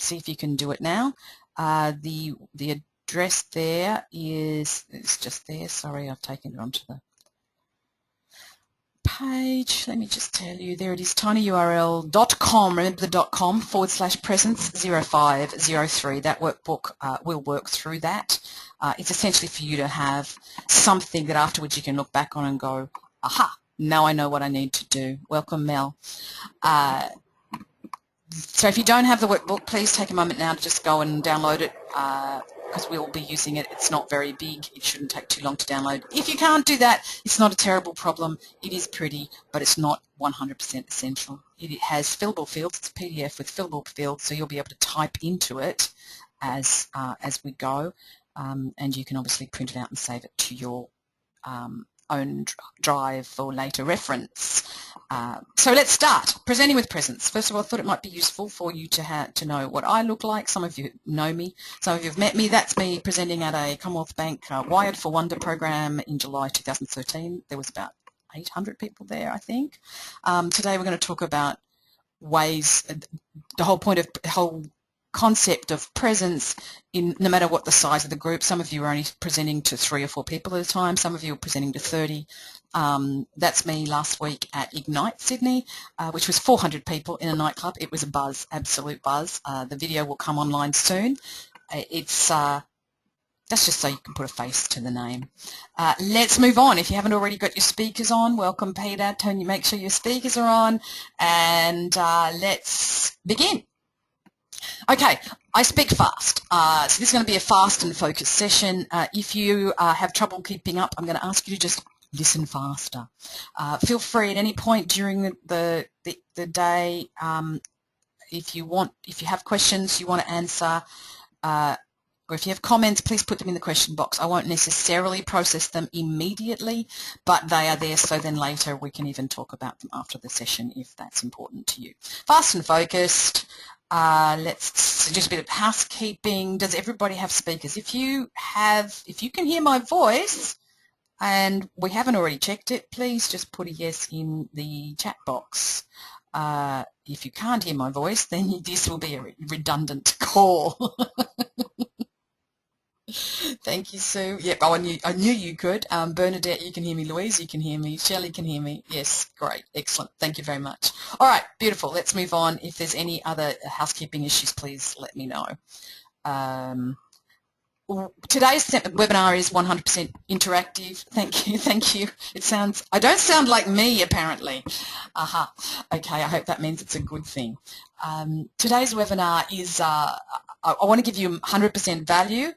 see if you can do it now. The address there it's just there. Sorry, I've taken it onto the page. Let me just tell you, there it is, tinyurl.com, remember the .com /presence0503. That workbook will work through that. It's essentially for you to have something that afterwards you can look back on and go, aha, now I know what I need to do. Welcome, Mel. So if you don't have the workbook, please take a moment now to just go and download it, because we'll be using it. It's not very big. It shouldn't take too long to download. If you can't do that, it's not a terrible problem. It is pretty, but it's not 100% essential. It has fillable fields. It's a PDF with fillable fields, so you'll be able to type into it as we go, and you can obviously print it out and save it to your own drive for later reference. So let's start. Presenting with presence. First of all, I thought it might be useful for you to know what I look like. Some of you know me. Some of you have met me. That's me presenting at a Commonwealth Bank Wired for Wonder program in July 2013. There was about 800 people there, I think. Today we're going to talk about ways, the whole concept of presence in no matter what the size of the group. Some of you are only presenting to 3 or 4 people at a time. Some of you are presenting to 30. That's me last week at Ignite Sydney, which was 400 people in a nightclub. It was a buzz, absolute buzz. The video will come online soon. That's just so you can put a face to the name. Let's move on. If you haven't already got your speakers on, welcome Peter. Tony, make sure your speakers are on, and let's begin. Okay, I speak fast, so this is going to be a fast and focused session. If you have trouble keeping up, I'm going to ask you to just listen faster. Feel free at any point during the day, if you have questions you want to answer, or if you have comments, please put them in the question box. I won't necessarily process them immediately, but they are there, so then later we can even talk about them after the session if that's important to you. Fast and focused. Let's just a bit of housekeeping. Does everybody have speakers? If you can hear my voice and we haven't already checked it, please just put a yes in the chat box. If you can't hear my voice, then this will be a redundant call. Thank you, Sue. Yep, I knew you could. Bernadette, you can hear me. Louise, you can hear me. Shelley can hear me. Yes, great, excellent. Thank you very much. All right, beautiful. Let's move on. If there's any other housekeeping issues, please let me know. Today's webinar is 100% interactive. Thank you, thank you. I don't sound like me, apparently. Aha. Okay, I hope that means it's a good thing. Today's webinar is, I want to give you 100% value.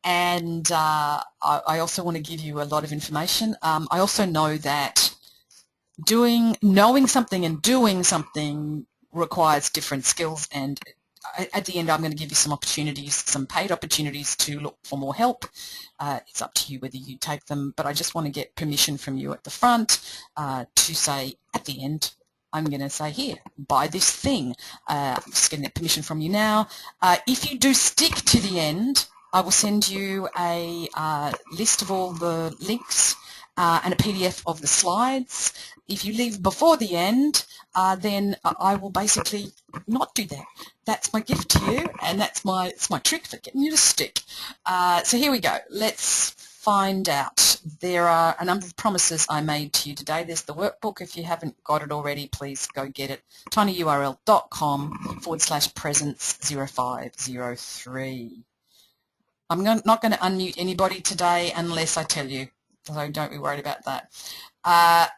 And I also want to give you a lot of information. I also know that knowing something and doing something requires different skills, and at the end I'm going to give you some opportunities, some paid opportunities to look for more help. It's up to you whether you take them, but I just want to get permission from you at the front to say at the end, I'm going to say, here, buy this thing. I'm just getting that permission from you now. If you do stick to the end, I will send you a list of all the links and a PDF of the slides. If you leave before the end, then I will basically not do that. That's my gift to you, and it's my trick for getting you to stick. So here we go. Let's find out. There are a number of promises I made to you today. There's the workbook. If you haven't got it already, please go get it. tinyurl.com /presence0503. I'm not going to unmute anybody today unless I tell you, so don't be worried about that.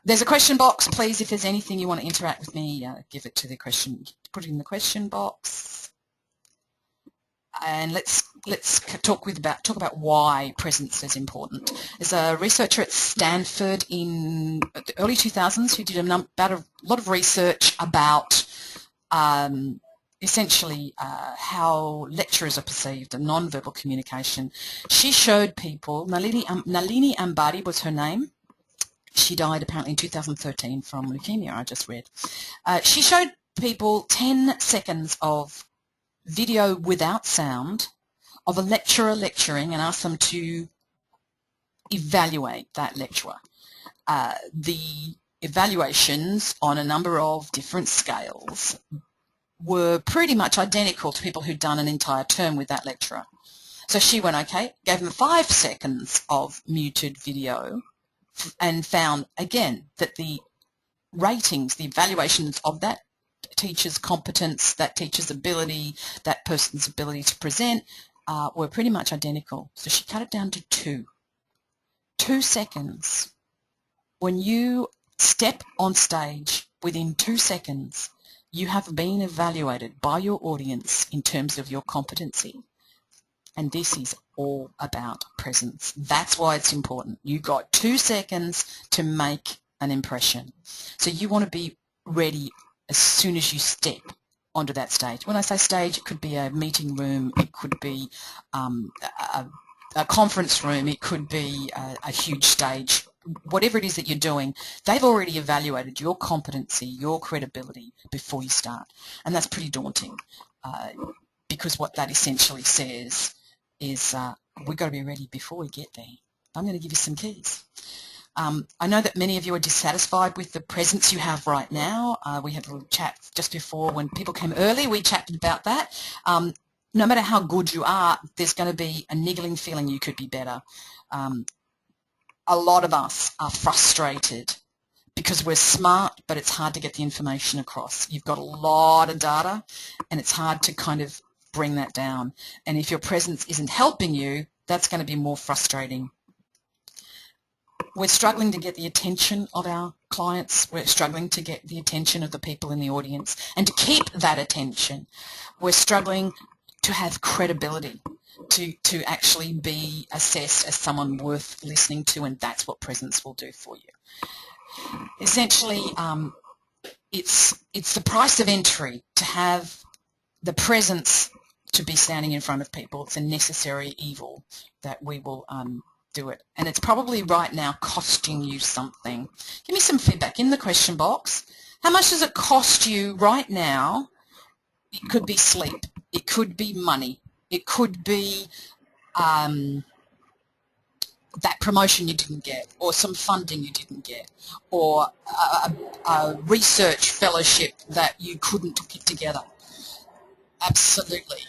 There's a question box. Please, if there's anything you want to interact with me, give it to the question. Put it in the question box, and let's talk about why presence is important. There's a researcher at Stanford in the early 2000s who did a lot of research about essentially how lecturers are perceived and non-verbal communication. She showed people, Nalini Ambari was her name. She died apparently in 2013 from leukemia, I just read. She showed people 10 seconds of video without sound of a lecturer lecturing and asked them to evaluate that lecturer. The evaluations on a number of different scales were pretty much identical to people who'd done an entire term with that lecturer. So she went, okay, gave them 5 seconds of muted video and found, again, that the ratings, the evaluations of that teacher's competence, that teacher's ability, that person's ability to present were pretty much identical. So she cut it down to 2. 2 seconds. When you step on stage, within 2 seconds, you have been evaluated by your audience in terms of your competency. And this is all about presence. That's why it's important. You got 2 seconds to make an impression. So you want to be ready as soon as you step onto that stage. When I say stage, it could be a meeting room, it could be a conference room, it could be a huge stage. Whatever it is that you're doing, they've already evaluated your competency, your credibility before you start. And that's pretty daunting because what that essentially says is we've got to be ready before we get there. I'm going to give you some keys. I know that many of you are dissatisfied with the presence you have right now. We had a little chat just before when people came early. We chatted about that. No matter how good you are, there's going to be a niggling feeling you could be better. A lot of us are frustrated because we're smart, but it's hard to get the information across. You've got a lot of data, and it's hard to kind of bring that down. And if your presence isn't helping you, that's going to be more frustrating. We're struggling to get the attention of our clients. We're struggling to get the attention of the people in the audience. And to keep that attention, we're struggling to have credibility, to actually be assessed as someone worth listening to, and that's what presence will do for you. Essentially, it's the price of entry to have the presence to be standing in front of people. It's a necessary evil that we will do it. And it's probably right now costing you something. Give me some feedback in the question box. How much does it cost you right now? It could be sleep. It could be money. It could be that promotion you didn't get, or some funding you didn't get, or a research fellowship that you couldn't get together. Absolutely.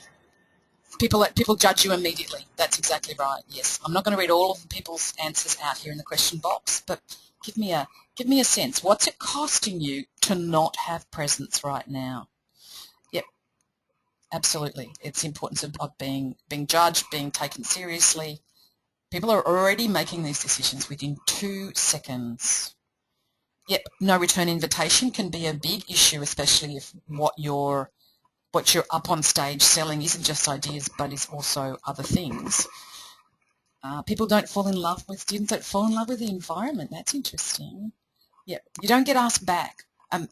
People judge you immediately. That's exactly right. Yes. I'm not going to read all of the people's answers out here in the question box, but give me a sense. What's it costing you to not have presence right now? Yep. Absolutely. It's the importance of being judged, being taken seriously. People are already making these decisions within 2 seconds. Yep. No return invitation can be a big issue, especially if what you're up on stage selling isn't just ideas, but is also other things. People don't fall in love with, students don't fall in love with the environment. That's interesting. Yeah, you don't get asked back. And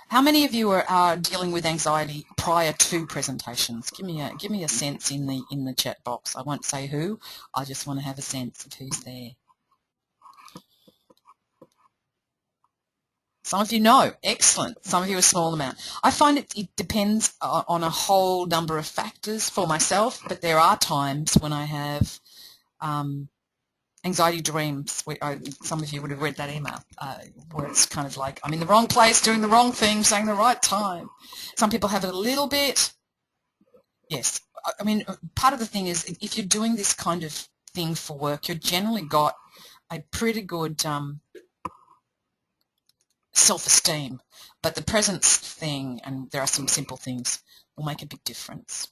how many of you are dealing with anxiety prior to presentations? Give me a sense in the chat box. I won't say who. I just want to have a sense of who's there. Some of you know. Excellent. Some of you a small amount. I find it depends on a whole number of factors for myself, but there are times when I have anxiety dreams. Some of you would have read that email where it's kind of like I'm in the wrong place, doing the wrong thing, saying the right time. Some people have it a little bit. Yes. I mean, part of the thing is if you're doing this kind of thing for work, you've generally got a pretty good self-esteem, but the presence thing, and there are some simple things, will make a big difference.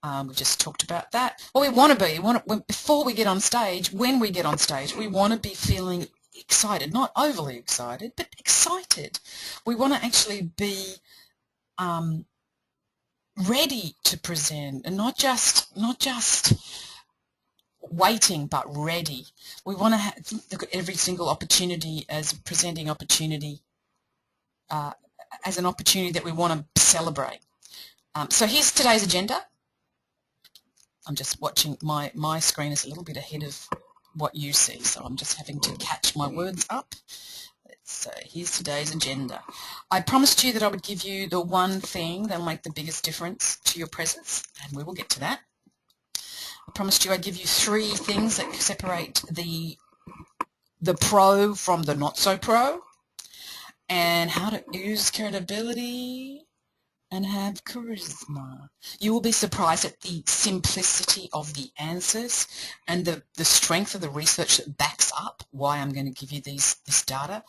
We just talked about that. Well, we want to be, before we get on stage, when we get on stage, we want to be feeling excited, not overly excited, but excited. We want to actually be ready to present, and not just waiting, but ready. We want to look at every single opportunity as a presenting opportunity, as an opportunity that we want to celebrate. So here's today's agenda. I'm just watching, my screen is a little bit ahead of what you see, so I'm just having to catch my words up. So here's today's agenda. I promised you that I would give you the one thing that will make the biggest difference to your presence, and we will get to that. I promised you I'd give you 3 things that separate the pro from the not so pro, and how to use credibility, and have charisma. You will be surprised at the simplicity of the answers and the strength of the research that backs up why I'm going to give you this data.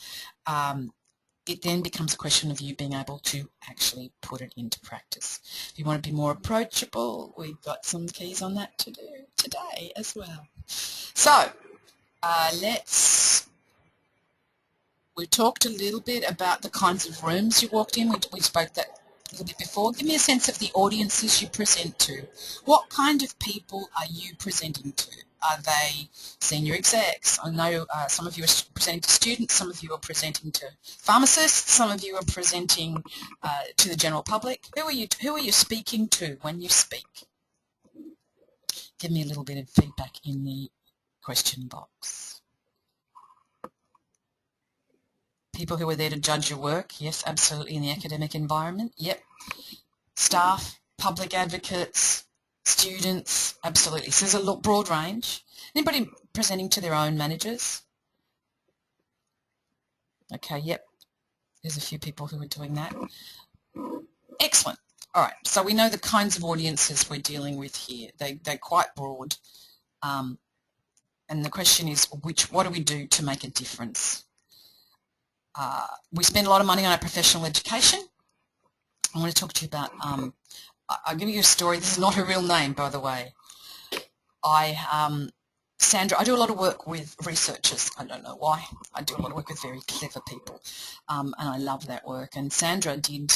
It then becomes a question of you being able to actually put it into practice. If you want to be more approachable, we've got some keys on that to do today as well. So we talked a little bit about the kinds of rooms you walked in. We spoke that a little bit before. Give me a sense of the audiences you present to. What kind of people are you presenting to? Are they senior execs? I know some of you are presenting to students, some of you are presenting to pharmacists, some of you are presenting to the general public. Who are you speaking to when you speak? Give me a little bit of feedback in the question box. People who are there to judge your work, yes, absolutely, in the academic environment, yep. Staff, public advocates, students, absolutely. So there's a broad range. Anybody presenting to their own managers? Okay, yep. There's a few people who are doing that. Excellent. All right, so we know the kinds of audiences we're dealing with here. They're quite broad. And the question is, what do we do to make a difference? We spend a lot of money on our professional education. I want to talk to you about, I'll give you a story. This is not her real name, by the way. Sandra, I do a lot of work with researchers. I don't know why. I do a lot of work with very clever people, and I love that work. And Sandra did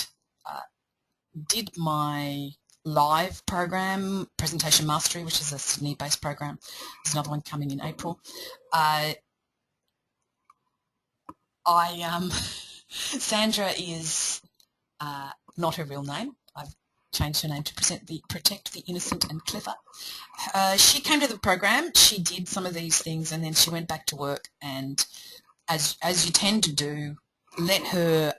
my live program, Presentation Mastery, which is a Sydney-based program. There's another one coming in April. Sandra is not her real name. I've changed her name to protect the innocent and clever. She came to the program, she did some of these things, and then she went back to work, and as you tend to do, let her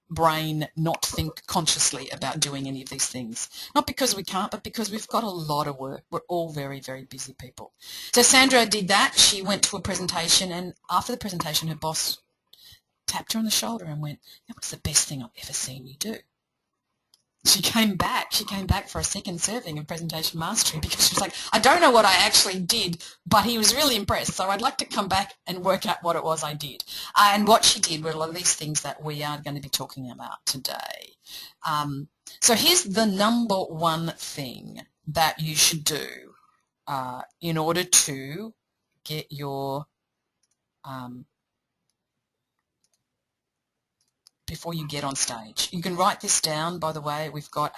brain not think consciously about doing any of these things. Not because we can't, but because we've got a lot of work. We're all very, very busy people. So Sandra did that. She went to a presentation, and after the presentation, her boss tapped her on the shoulder and went, "That was the best thing I've ever seen you do." She came back for a second serving of Presentation Mastery because she was like, "I don't know what I actually did, but he was really impressed, so I'd like to come back and work out what it was I did." And what she did were a lot of these things that we are going to be talking about today. So here's the number one thing that you should do in order to get your before you get on stage. You can write this down, by the way. We've got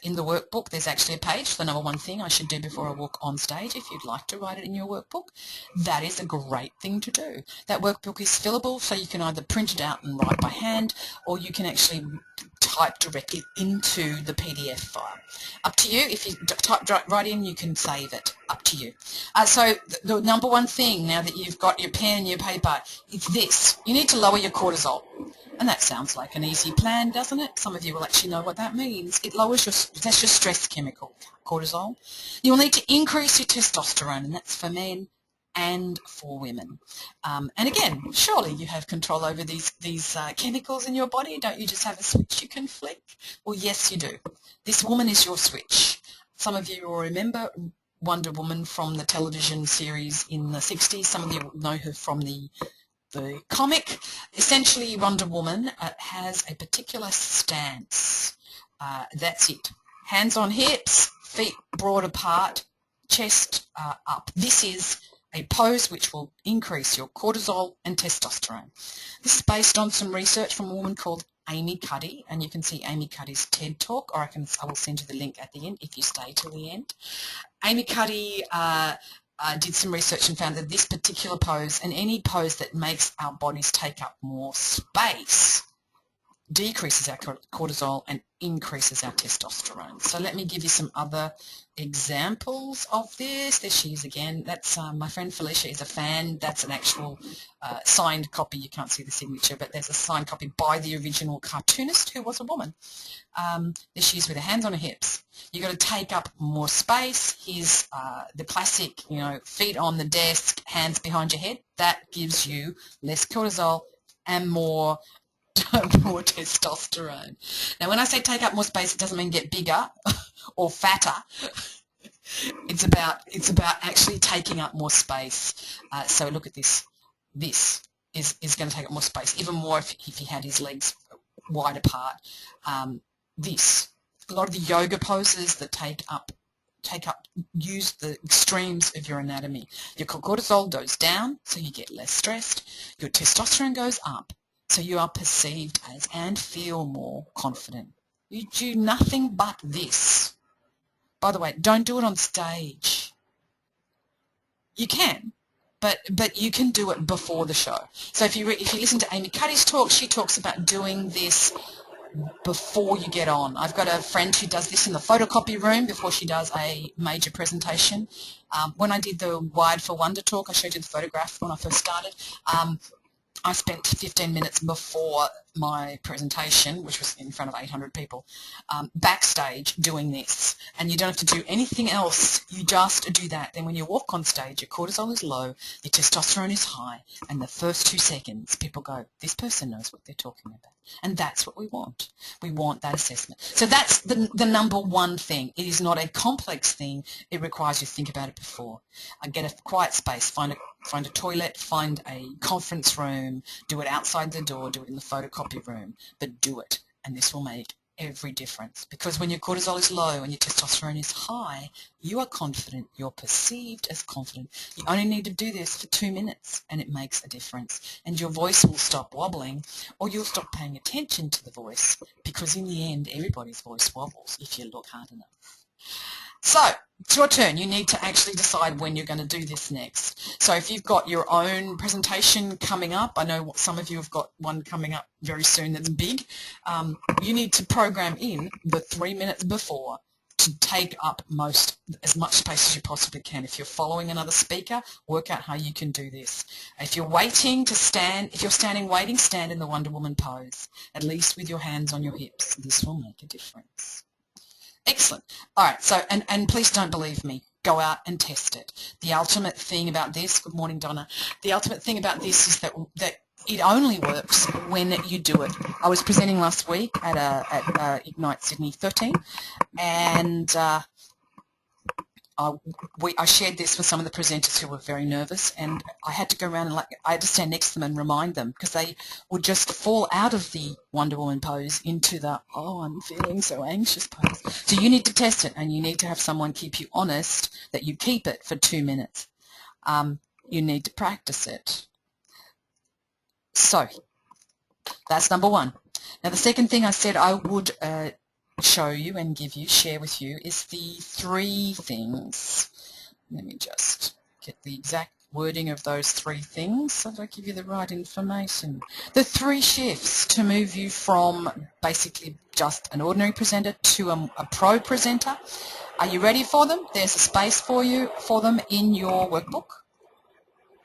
in the workbook, there's actually a page, the number one thing I should do before I walk on stage. If you'd like to write it in your workbook, that is a great thing to do. That workbook is fillable, so you can either print it out and write by hand, or you can actually type directly into the PDF file. Up to you. If you type right in, you can save it. Up to you. So the number one thing, now that you've got your pen and your paper, is this. You need to lower your cortisol. And that sounds like an easy plan, doesn't it? Some of you will actually know what that means. It lowers that's your stress chemical, cortisol. You'll need to increase your testosterone, and that's for men and for women. And again, surely you have control over these chemicals in your body. Don't you just have a switch you can flick? Well, yes, you do. This woman is your switch. Some of you will remember Wonder Woman from the television series in the 60s. Some of you know her from the comic. Essentially, Wonder Woman has a particular stance. That's it. Hands on hips, feet broad apart, chest up. This is a pose which will increase your cortisol and testosterone. This is based on some research from a woman called Amy Cuddy, and you can see Amy Cuddy's TED Talk, or I will send you the link at the end if you stay till the end. Amy Cuddy did some research and found that this particular pose, and any pose that makes our bodies take up more space, decreases our cortisol and increases our testosterone. So let me give you some other examples of this. There she is again. That's my friend Felicia is a fan. That's an actual signed copy. You can't see the signature, but there's a signed copy by the original cartoonist who was a woman. There she is with her hands on her hips. You've got to take up more space. Here's the classic, feet on the desk, hands behind your head. That gives you less cortisol and more more testosterone. Now, when I say take up more space, it doesn't mean get bigger or fatter. It's about actually taking up more space. So look at this. This is going to take up more space, even more if he had his legs wide apart. A lot of the yoga poses that use the extremes of your anatomy. Your cortisol goes down, so you get less stressed. Your testosterone goes up, so you are perceived as and feel more confident. You do nothing but this. By the way, don't do it on stage. You can, but you can do it before the show. So if you listen to Amy Cuddy's talk, she talks about doing this before you get on. I've got a friend who does this in the photocopy room before she does a major presentation. When I did the Wired for Wonder talk, I showed you the photograph when I first started. I spent 15 minutes before my presentation, which was in front of 800 people, backstage doing this. And you don't have to do anything else. You just do that. Then when you walk on stage, your cortisol is low, your testosterone is high, and the first 2 seconds, people go, this person knows what they're talking about. And that's what we want. We want that assessment. So that's the number one thing. It is not a complex thing. It requires you to think about it before. Get a quiet space. Find a toilet. Find a conference room. Do it outside the door. Do it in the photocopy room. But do it. And this will make every difference. Because when your cortisol is low and your testosterone is high, you are confident. You're perceived as confident. You only need to do this for 2 minutes and it makes a difference. And your voice will stop wobbling, or you'll stop paying attention to the voice, because in the end everybody's voice wobbles if you look hard enough. So it's your turn. You need to actually decide when you're going to do this next. So if you've got your own presentation coming up, I know some of you have got one coming up very soon that's big, you need to program in the 3 minutes before to take up as much space as you possibly can. If you're following another speaker, work out how you can do this. If you're waiting to stand, if you're standing waiting, stand in the Wonder Woman pose, at least with your hands on your hips. This will make a difference. Excellent. All right, so, and please don't believe me. Go out and test it. The ultimate thing about this, good morning, Donna, the ultimate thing about this is that it only works when you do it. I was presenting last week at Ignite Sydney 13, and I shared this with some of the presenters who were very nervous, and I had to go around and I had to stand next to them and remind them, because they would just fall out of the Wonder Woman pose into the, oh, I'm feeling so anxious pose. So you need to test it, and you need to have someone keep you honest that you keep it for 2 minutes. You need to practice it. So that's number one. Now the second thing I said I would show you and share with you is the 3 things. Let me just get the exact wording of those 3 things so that I give you the right information. The 3 shifts to move you from basically just an ordinary presenter to a pro presenter. Are you ready for them? There's a space for them in your workbook.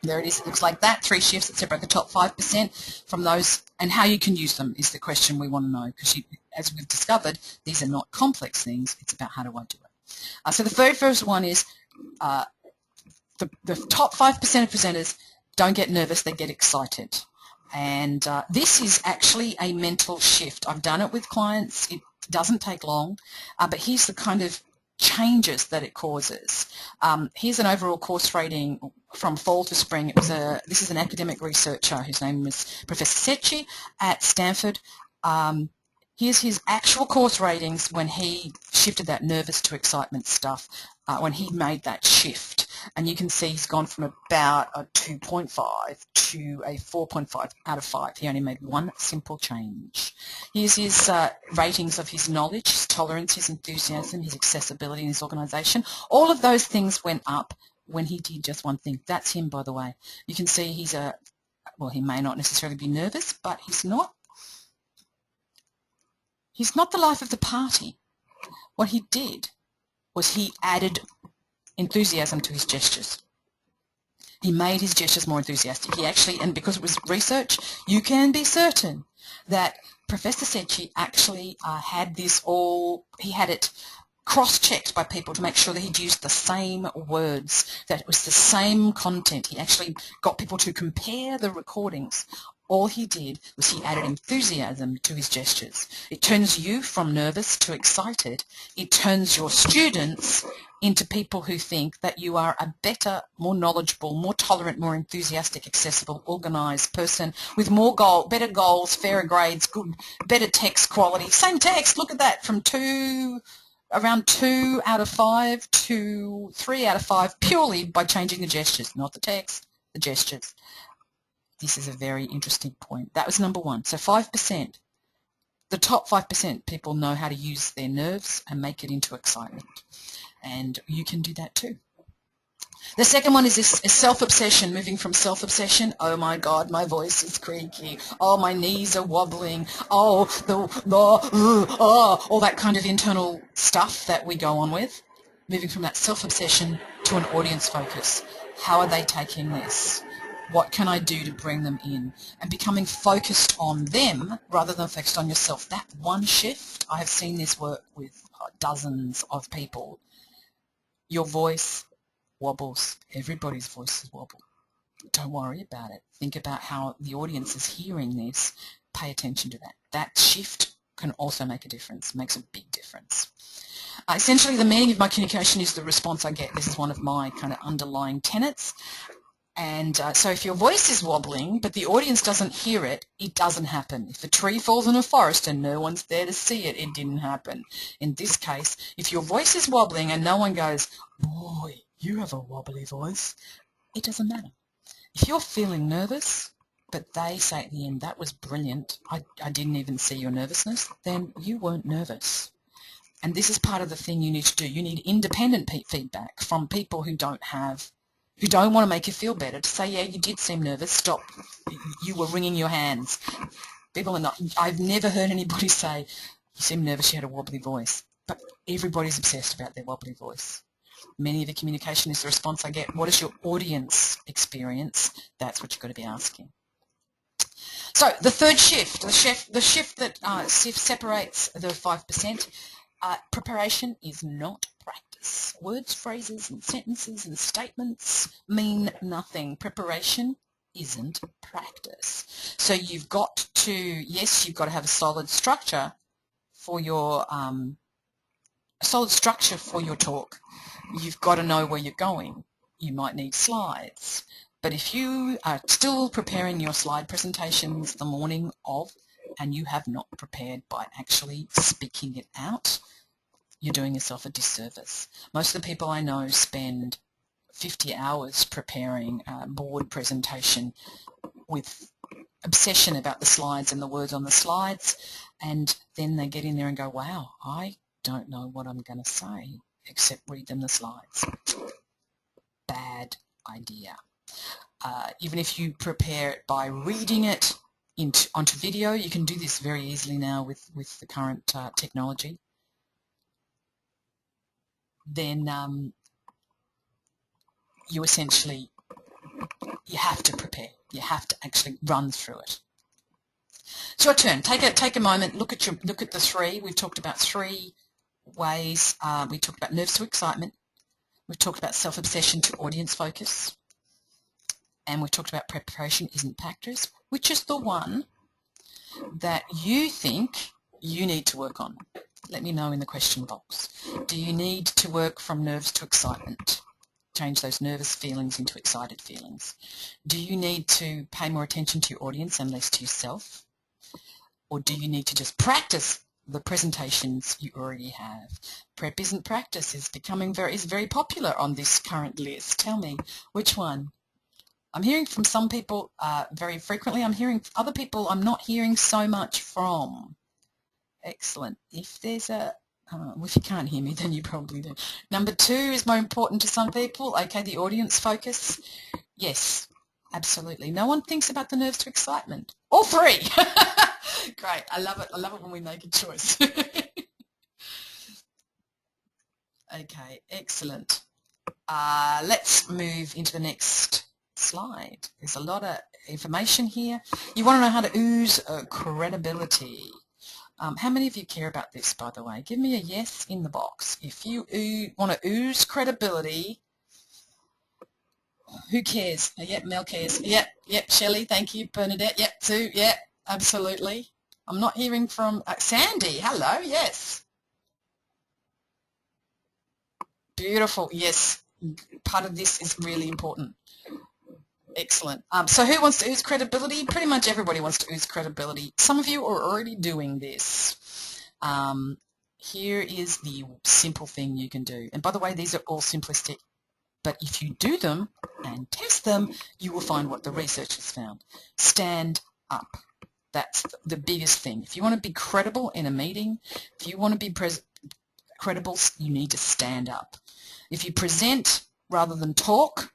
There it is. It looks like that. 3 shifts that separate the top 5% from those, and how you can use them is the question we want to know, because as we've discovered, these are not complex things. It's about how do I do it. So the very first one is the top 5% of presenters don't get nervous, they get excited. And this is actually a mental shift. I've done it with clients. It doesn't take long, but here's the kind of changes that it causes. Here's an overall course rating from fall to spring. This is an academic researcher whose name was Professor Secchi at Stanford. Here's his actual course ratings when he shifted that nervous to excitement stuff, when he made that shift. And you can see he's gone from about a 2.5 to a 4.5 out of 5. He only made one simple change. Here's his ratings of his knowledge, his tolerance, his enthusiasm, his accessibility, and his organisation. All of those things went up when he did just one thing. That's him, by the way. You can see he may not necessarily be nervous, but he's not the life of the party. What he did was he added enthusiasm to his gestures. He made his gestures more enthusiastic. He actually, and because it was research, you can be certain that Professor Secchi actually had it cross-checked by people to make sure that he'd used the same words, that it was the same content. He actually got people to compare the recordings All he did was he added enthusiasm to his gestures. It turns you from nervous to excited. It turns your students into people who think that you are a better, more knowledgeable, more tolerant, more enthusiastic, accessible, organised person with better goals, fairer grades, better text quality. Same text, look at that, from around 2 out of 5 to 3 out of 5 purely by changing the gestures, not the text, the gestures. This is a very interesting point. That was number one. So 5%, the top 5% people know how to use their nerves and make it into excitement. And you can do that too. The second one is self-obsession, moving from self-obsession, oh my God, my voice is creaky, oh my knees are wobbling, all that kind of internal stuff that we go on with. Moving from that self-obsession to an audience focus. How are they taking this? What can I do to bring them in? And becoming focused on them rather than focused on yourself. That one shift, I have seen this work with dozens of people. Your voice wobbles. Everybody's voices wobble. Don't worry about it. Think about how the audience is hearing this. Pay attention to that. That shift can also make a difference, makes a big difference. Essentially, the meaning of my communication is the response I get. This is one of my kind of underlying tenets. And so if your voice is wobbling but the audience doesn't hear it, it doesn't happen. If a tree falls in a forest and no one's there to see it, it didn't happen. In this case, if your voice is wobbling and no one goes, boy, you have a wobbly voice, it doesn't matter. If you're feeling nervous but they say at the end, that was brilliant, I didn't even see your nervousness, then you weren't nervous. And this is part of the thing you need to do. You need independent feedback from people who don't want to make you feel better, to say, yeah, you did seem nervous, stop, you were wringing your hands. People are not, I've never heard anybody say, you seem nervous, you had a wobbly voice. But everybody's obsessed about their wobbly voice. Many of the communication is the response I get, what is your audience experience? That's what you've got to be asking. So the third shift, the shift that separates the 5%, preparation is not practice. Words, phrases, and sentences and statements mean nothing. Preparation isn't practice. So you've got to, yes, you've got to have a solid structure for your talk. You've got to know where you're going. You might need slides. But if you are still preparing your slide presentations the morning of and you have not prepared by actually speaking it out, you're doing yourself a disservice. Most of the people I know spend 50 hours preparing a board presentation with obsession about the slides and the words on the slides, and then they get in there and go, wow, I don't know what I'm going to say except read them the slides. Bad idea. Even if you prepare it by reading it onto video, you can do this very easily now with the current technology. Then you have to prepare. You have to actually run through it. It's your turn. Take a moment. Look at the three. We've talked about three ways. We talked about nerves to excitement. We've talked about self-obsession to audience focus. And we've talked about preparation isn't practice. Which is the one that you think you need to work on? Let me know in the question box. Do you need to work from nerves to excitement? Change those nervous feelings into excited feelings. Do you need to pay more attention to your audience and less to yourself? Or do you need to just practice the presentations you already have? Prep isn't practice is very popular on this current list. Tell me, which one? I'm hearing from some people very frequently. I'm hearing other people I'm not hearing so much from. Excellent. If there's if you can't hear me, then you probably do. Number 2 is more important to some people. Okay, the audience focus. Yes, absolutely. No one thinks about the nerves to excitement. All 3. Great. I love it. I love it when we make a choice. Okay, excellent. Let's move into the next slide. There's a lot of information here. You want to know how to ooze credibility. How many of you care about this, by the way? Give me a yes in the box. If you want to ooze credibility, Who cares? Yep, Mel cares. Yep, Shelley, thank you. Bernadette, yep, Sue, yep, absolutely. I'm not hearing from Sandy. Hello, yes. Beautiful, yes. Part of this is really important. Excellent. So who wants to ooze credibility? Pretty much everybody wants to ooze credibility. Some of you are already doing this. Here is the simple thing you can do. And by the way, these are all simplistic. But if you do them and test them, you will find what the research has found. Stand up. That's the biggest thing. If you want to be credible in a meeting, if you want to be credible, you need to stand up. If you present rather than talk,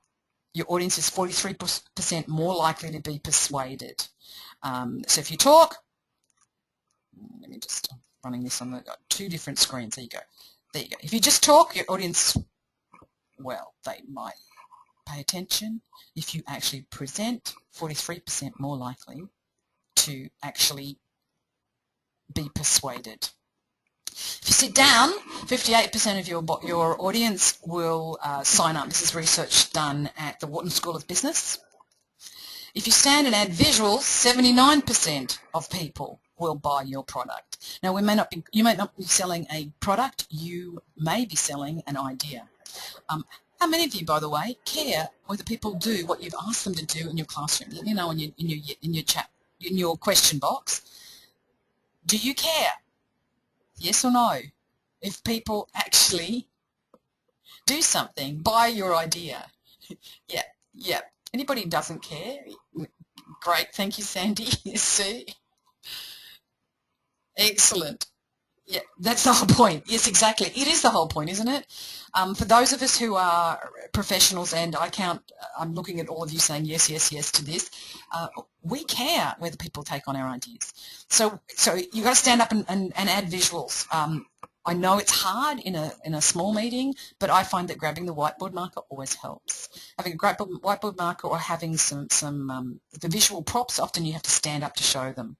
your audience is 43% more likely to be persuaded. So if you talk, let me just, I'm running this on the 2 different screens. There you go. There you go. If you just talk, your audience, well, they might pay attention. If you actually present, 43% more likely to actually be persuaded. If you sit down, 58% of your audience will sign up. This is research done at the Wharton School of Business. If you stand and add visuals, 79% of people will buy your product. Now, you may not be selling a product. You may be selling an idea. How many of you, by the way, care whether people do what you've asked them to do in your classroom? Let me know in your chat, in your question box. Do you care? Yes or no? If people actually do something, buy your idea. Yeah. Anybody who doesn't care? Great, thank you, Sandy. Sue. Excellent. Yeah, that's the whole point. Yes, exactly. It is the whole point, isn't it? For those of us who are professionals, and I'm looking at all of you saying yes, yes, yes to this, we care whether people take on our ideas. So you've got to stand up and add visuals. I know it's hard in a small meeting, but I find that grabbing the whiteboard marker always helps. Having a whiteboard marker or having the visual props, often you have to stand up to show them.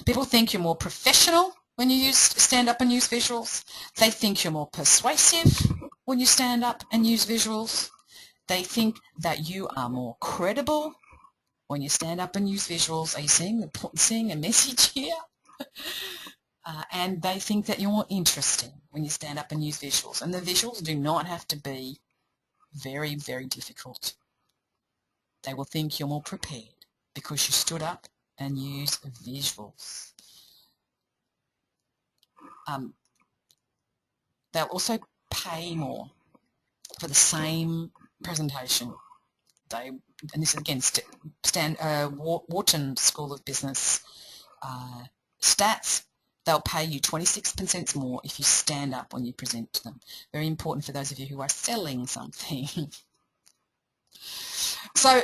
People think you're more professional when you stand up and use visuals. They think you're more persuasive when you stand up and use visuals. They think that you are more credible when you stand up and use visuals. Are you seeing a message here? And they think that you're more interesting when you stand up and use visuals. And the visuals do not have to be very, very difficult. They will think you're more prepared because you stood up and used visuals. They'll also pay more for the same presentation. And this is against Wharton School of Business stats. They'll pay you 26% more if you stand up when you present to them. Very important for those of you who are selling something. So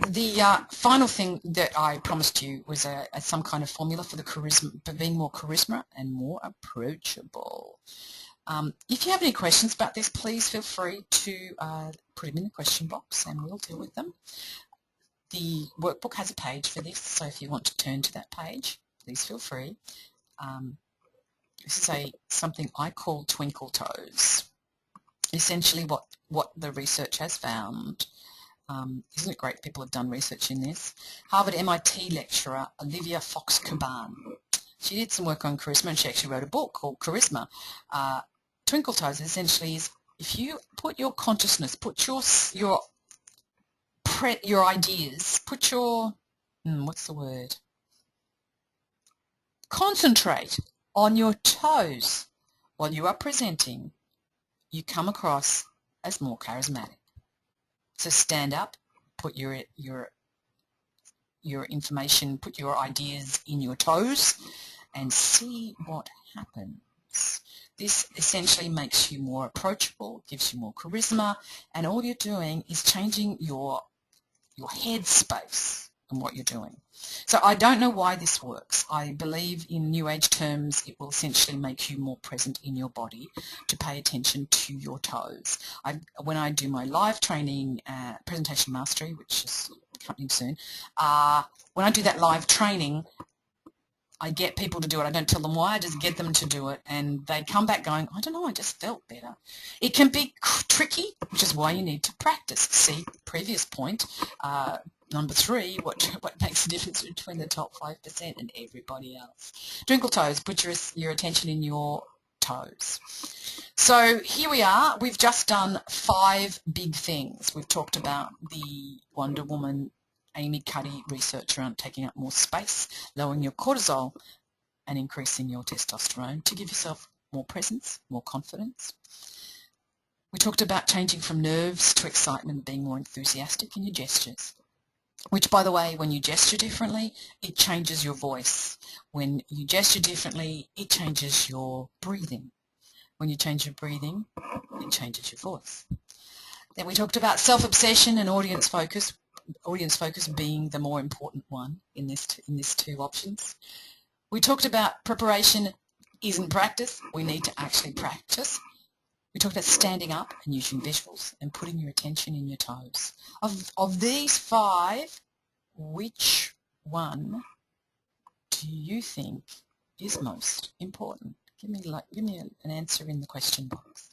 the final thing that I promised you was some kind of formula for being more charisma and more approachable. If you have any questions about this, please feel free to put them in the question box and we'll deal with them. The workbook has a page for this, so if you want to turn to that page, please feel free. This is something I call twinkle toes. Essentially what the research has found. Isn't it great people have done research in this? Harvard MIT lecturer Olivia Fox-Caban. She did some work on charisma and she actually wrote a book called Charisma. Twinkle toes essentially is if you put your consciousness, put your ideas, put your, what's the word? Concentrate on your toes while you are presenting, you come across as more charismatic. So stand up, put your information, put your ideas in your toes and see what happens. This essentially makes you more approachable, gives you more charisma, and all you're doing is changing your head space and what you're doing. So I don't know why this works. I believe in New Age terms it will essentially make you more present in your body to pay attention to your toes. When I do my live training, Presentation Mastery, which is coming soon, when I do that live training, I get people to do it. I don't tell them why. I just get them to do it, and they come back going, I don't know, I just felt better. It can be tricky, which is why you need to practice. See, previous point, number 3, what makes a difference between the top 5% and everybody else. Twinkle toes, put your attention in your toes. So here we are. We've just done 5 big things. We've talked about the Wonder Woman Amy Cuddy research around taking up more space, lowering your cortisol, and increasing your testosterone to give yourself more presence, more confidence. We talked about changing from nerves to excitement, being more enthusiastic in your gestures, which, by the way, when you gesture differently, it changes your voice. When you gesture differently, it changes your breathing. When you change your breathing, it changes your voice. Then we talked about self-obsession and audience focus being the more important one in this 2 options. We talked about preparation isn't practice. We need to actually practice. We talked about standing up and using visuals and putting your attention in your toes. Of these 5, which one do you think is most important? Give me an answer in the question box.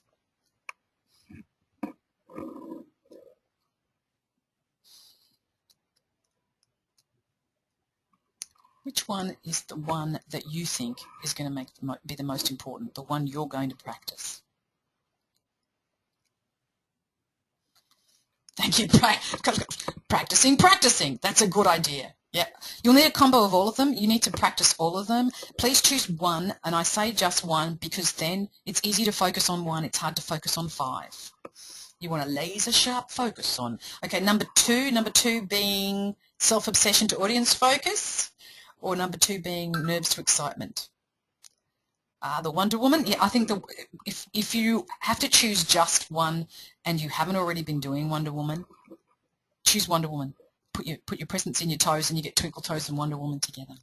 Which one is the one that you think is going to be the most important, the one you're going to practice? Thank you. Practicing. That's a good idea. Yeah. You'll need a combo of all of them. You need to practice all of them. Please choose one, and I say just one because then it's easy to focus on one. It's hard to focus on 5. You want a laser sharp focus on. Okay, number 2 being self-obsession to audience focus, or number 2 being nerves to excitement. The Wonder Woman, yeah, I think if you have to choose just one and you haven't already been doing Wonder Woman, choose Wonder Woman. Put your presence in your toes and you get Twinkle Toes and Wonder Woman together.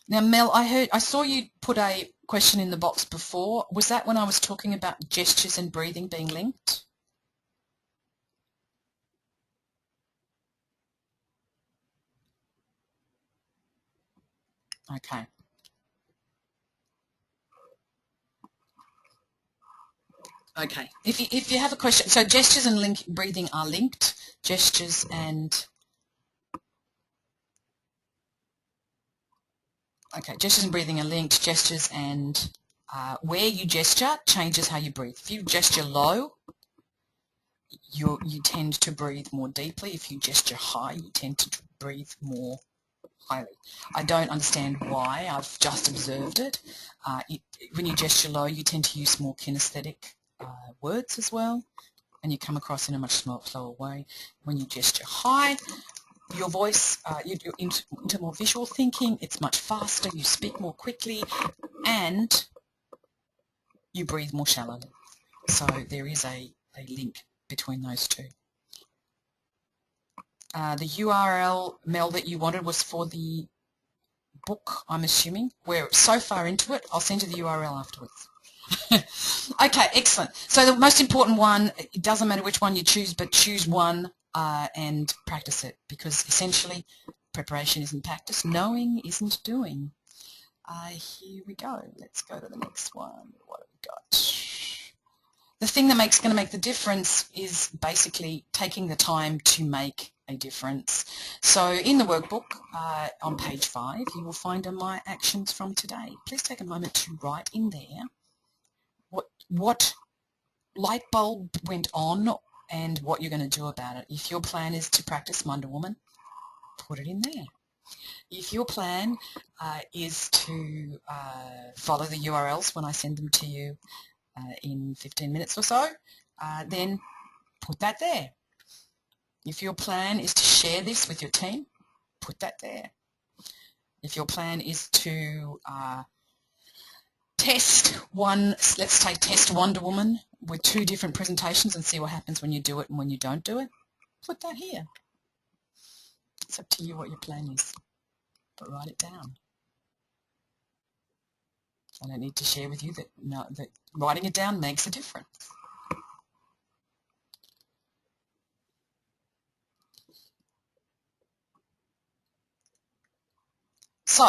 Now, Mel, I saw you put a question in the box before. Was that when I was talking about gestures and breathing being linked? Okay. Okay. If you have a question, so gestures and breathing are linked. Gestures and breathing are linked. Gestures and where you gesture changes how you breathe. If you gesture low, you tend to breathe more deeply. If you gesture high, you tend to breathe more highly. I don't understand why. I've just observed it. When you gesture low, you tend to use more kinesthetic words as well, and you come across in a much slower way. When you gesture high, your voice, you're into more visual thinking. It's much faster. You speak more quickly, and you breathe more shallowly. So there is a link between those 2. The URL, Mel, that you wanted was for the book, I'm assuming. We're so far into it, I'll send you the URL afterwards. Okay, excellent. So the most important one, it doesn't matter which one you choose, but choose one and practice it, because essentially preparation isn't practice, knowing isn't doing. Here we go. Let's go to the next one. What have we got? The thing that's going to make the difference is basically taking the time to make a difference. So in the workbook on page 5, you will find my actions from today. Please take a moment to write in there what light bulb went on and what you're going to do about it. If your plan is to practice Wonder Woman, put it in there. If your plan is to follow the URLs when I send them to you in 15 minutes or so, then put that there. If your plan is to share this with your team, put that there. If your plan is to test Wonder Woman with 2 different presentations and see what happens when you do it and when you don't do it, put that here. It's up to you what your plan is, but write it down. I don't need to share with you that writing it down makes a difference. So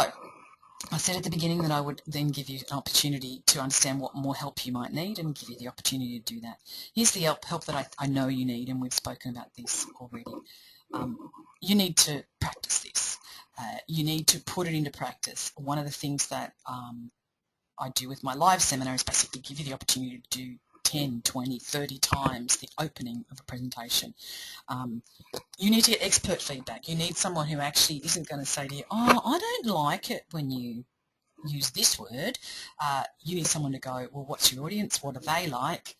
I said at the beginning that I would then give you an opportunity to understand what more help you might need and give you the opportunity to do that. Here's the help that I know you need, and we've spoken about this already. You need to practice this. You need to put it into practice. One of the things that I do with my live seminar is basically give you the opportunity to do 10, 20, 30 times the opening of a presentation. You need to get expert feedback. You need someone who actually isn't going to say to you, oh, I don't like it when you use this word. You need someone to go, well, what's your audience? What are they like?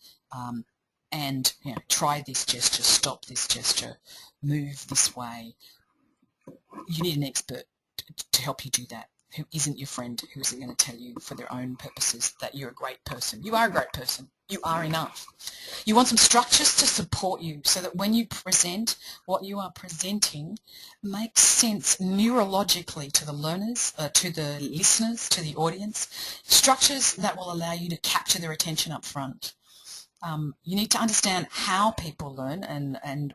And try this gesture, stop this gesture, move this way. You need an expert to help you do that, who isn't your friend, who isn't going to tell you for their own purposes that you're a great person. You are a great person. You are enough. You want some structures to support you so that when you present, what you are presenting makes sense neurologically to the learners, to the listeners, to the audience. Structures that will allow you to capture their attention up front. You need to understand how people learn and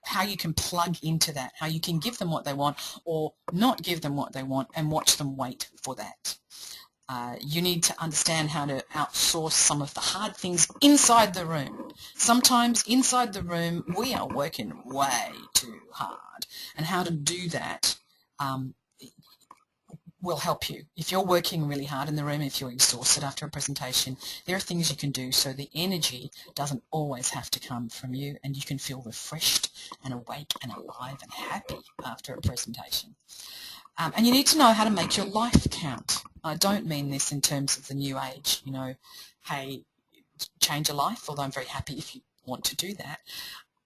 how you can plug into that, how you can give them what they want or not give them what they want and watch them wait for that. You need to understand how to outsource some of the hard things inside the room. Sometimes inside the room we are working way too hard, and how to do that will help you. If you're working really hard in the room, if you're exhausted after a presentation, there are things you can do so the energy doesn't always have to come from you and you can feel refreshed and awake and alive and happy after a presentation. And you need to know how to make your life count. I don't mean this in terms of the new age, hey, change your life, although I'm very happy if you want to do that.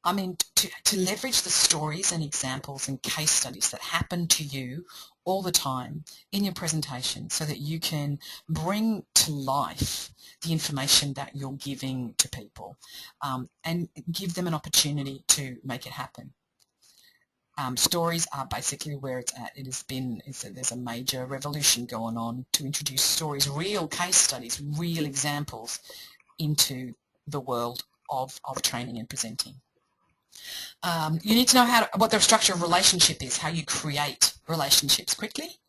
I mean to leverage the stories and examples and case studies that happen to you all the time in your presentation so that you can bring to life the information that you're giving to people and give them an opportunity to make it happen. Stories are basically where it's at. There's a major revolution going on to introduce stories, real case studies, real examples into the world of training and presenting. You need to know what the structure of relationship is, how you create relationships quickly,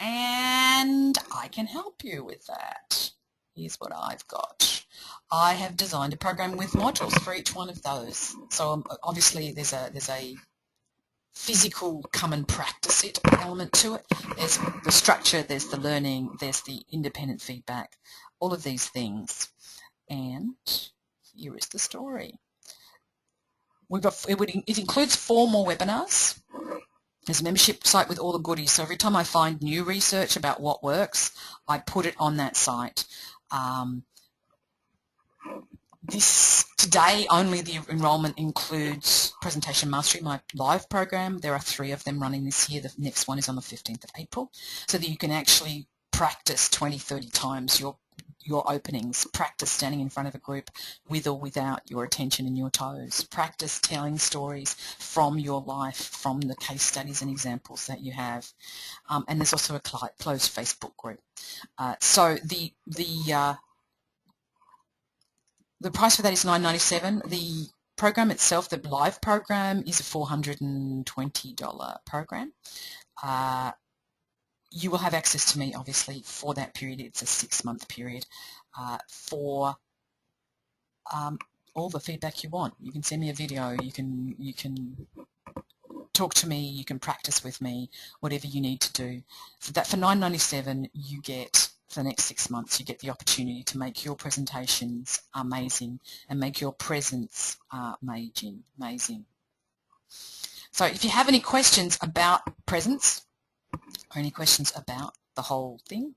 and I can help you with that. Here's what I've got. I have designed a program with modules for each one of those. So obviously there's a physical come and practice it element to it. There's the structure, there's the learning, there's the independent feedback, all of these things. And here is the story. It includes 4 more webinars. There's a membership site with all the goodies. So every time I find new research about what works, I put it on that site. Today only the enrollment includes Presentation Mastery, my live program. There are 3 of them running this year. The next one is on the 15th of April, so that you can actually practice 20, 30 times your openings, practice standing in front of a group with or without your attention and your toes, practice telling stories from your life, from the case studies and examples that you have. And there's also a closed Facebook group. So the price for that is $9.97. The program itself, the live program, is a $420 program. You will have access to me, obviously, for that period. It's a 6-month period for all the feedback you want. You can send me a video. You can talk to me. You can practice with me. Whatever you need to do. For $9.97, you get for the next 6 months. You get the opportunity to make your presentations amazing and make your presence amazing. So, if you have any questions about presence, or any questions about the whole thing,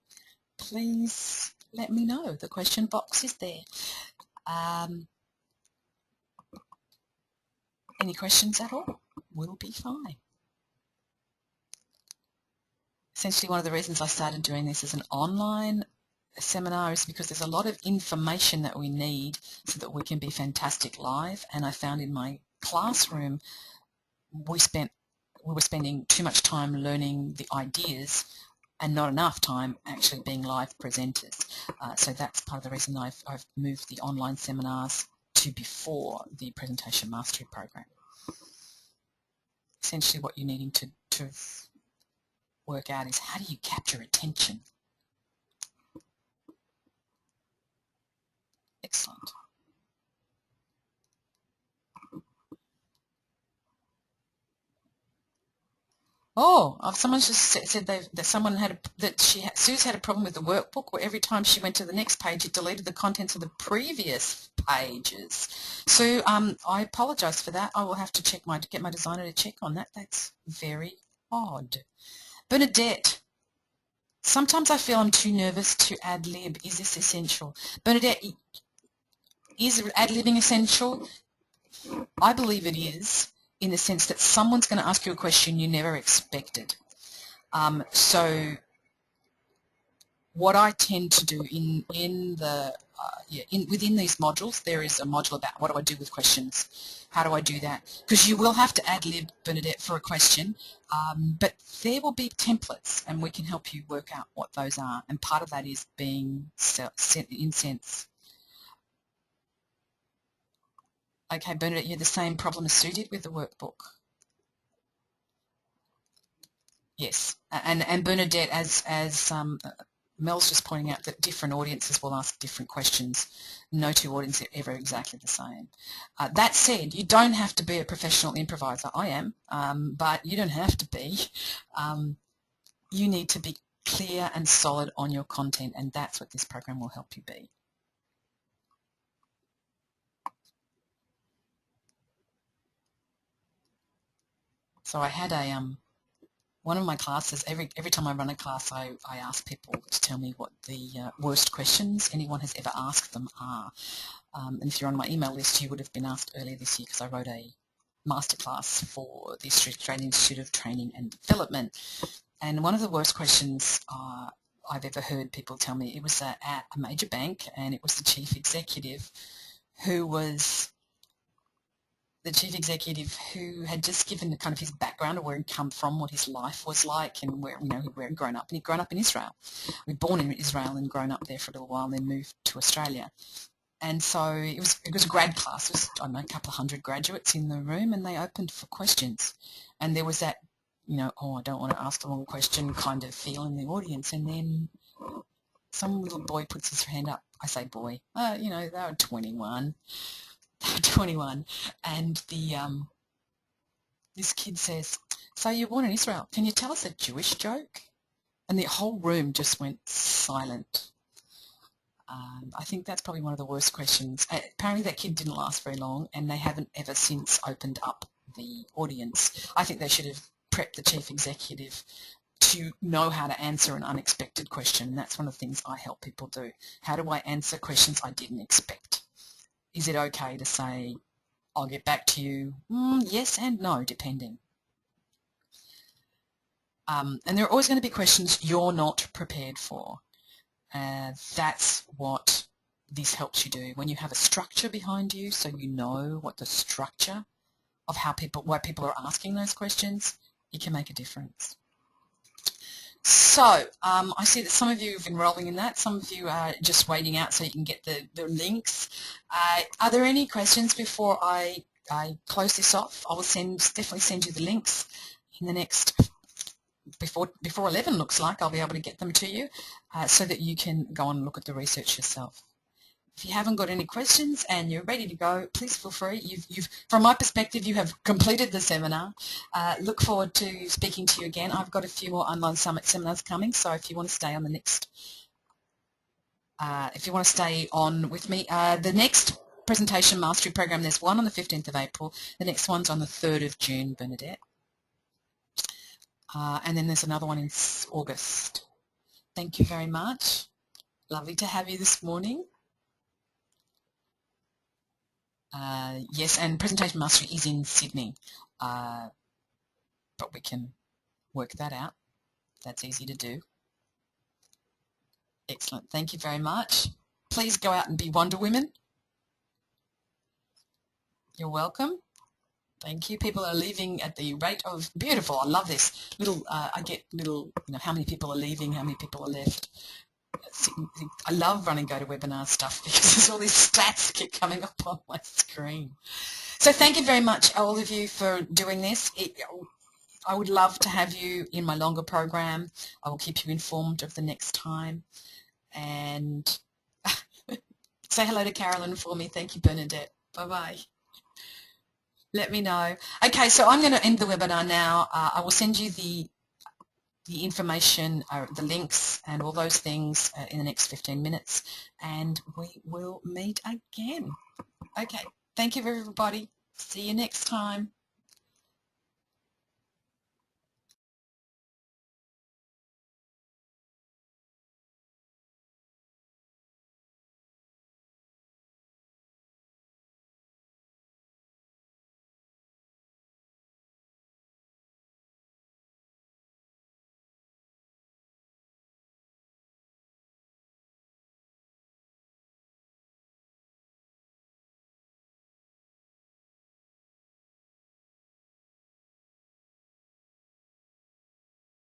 please let me know. The question box is there. Any questions at all? We'll be fine. Essentially, one of the reasons I started doing this as an online seminar is because there's a lot of information that we need so that we can be fantastic live, and I found in my classroom we were spending too much time learning the ideas and not enough time actually being live presenters. So that's part of the reason I've moved the online seminars to before the Presentation Mastery program. Essentially what you're needing to work out is how do you capture attention? Excellent. Oh, someone just said that someone had Sue's had a problem with the workbook where every time she went to the next page it deleted the contents of the previous pages. So I apologise for that. I will have to get my designer to check on that. That's very odd. Bernadette, sometimes I feel I'm too nervous to ad-lib. Is this essential? Bernadette, is ad-libbing essential? I believe it is, in the sense that someone's going to ask you a question you never expected. So what I tend to do within these modules, there is a module about what do I do with questions. How do I do that? Because you will have to ad-lib, Bernadette, for a question, but there will be templates, and we can help you work out what those are. And part of that is being set in sense. Okay, Bernadette, you had the same problem as Sue did with the workbook. Yes, and Bernadette, as Mel's just pointing out, that different audiences will ask different questions. No two audiences are ever exactly the same. That said, you don't have to be a professional improviser. I am, but you don't have to be. You need to be clear and solid on your content, and that's what this program will help you be. So I had one of my classes, every time I run a class, I ask people to tell me what the worst questions anyone has ever asked them are. And if you're on my email list, you would have been asked earlier this year because I wrote a masterclass for the Australian Institute of Training and Development. And one of the worst questions I've ever heard people tell me, it was at a major bank, and it was the chief executive who had just given kind of his background of where he'd come from, what his life was like, and where he'd grown up. And he'd grown up in Israel. He'd born in Israel and grown up there for a little while, and then moved to Australia. And so it was a grad class. It was, I don't know, a couple of hundred graduates in the room, and they opened for questions. And there was that, oh, I don't want to ask the wrong question kind of feel in the audience. And then some little boy puts his hand up. I say boy. They were 21. And this kid says, so you're born in Israel, can you tell us a Jewish joke? And the whole room just went silent. I think that's probably one of the worst questions. Apparently that kid didn't last very long, and they haven't ever since opened up the audience. I think they should have prepped the chief executive to know how to answer an unexpected question, and that's one of the things I help people do. How do I answer questions I didn't expect? Is it okay to say, I'll get back to you? Yes and no, depending. And there are always going to be questions you're not prepared for. That's what this helps you do. When you have a structure behind you, so you know what the structure of why people are asking those questions, it can make a difference. So I see that some of you have been enrolling in that. Some of you are just waiting out so you can get the links. Are there any questions before I close this off? I will definitely send you the links in the next, before 11 looks like. I'll be able to get them to you so that you can go and look at the research yourself. If you haven't got any questions and you're ready to go, please feel free. From my perspective, you have completed the seminar. Look forward to speaking to you again. I've got a few more online summit seminars coming, so if you want to stay on the next, if you want to stay on with me, the next presentation mastery program, there's one on the 15th of April. The next one's on the 3rd of June, Bernadette. And then there's another one in August. Thank you very much. Lovely to have you this morning. Yes, and presentation mastery is in Sydney, but we can work that out. That's easy to do. Excellent. Thank you very much. Please go out and be Wonder Women. You're welcome. Thank you. People are leaving at the rate of, beautiful, I love this. I get little, how many people are leaving, how many people are left. I love running GoToWebinar stuff because there's all these stats that keep coming up on my screen. So thank you very much, all of you, for doing this. I would love to have you in my longer program. I will keep you informed of the next time. And say hello to Carolyn for me. Thank you, Bernadette. Bye-bye. Let me know. Okay, so I'm going to end the webinar now. I will send you the information, the links and all those things in the next 15 minutes, and we will meet again. Okay, thank you everybody. See you next time.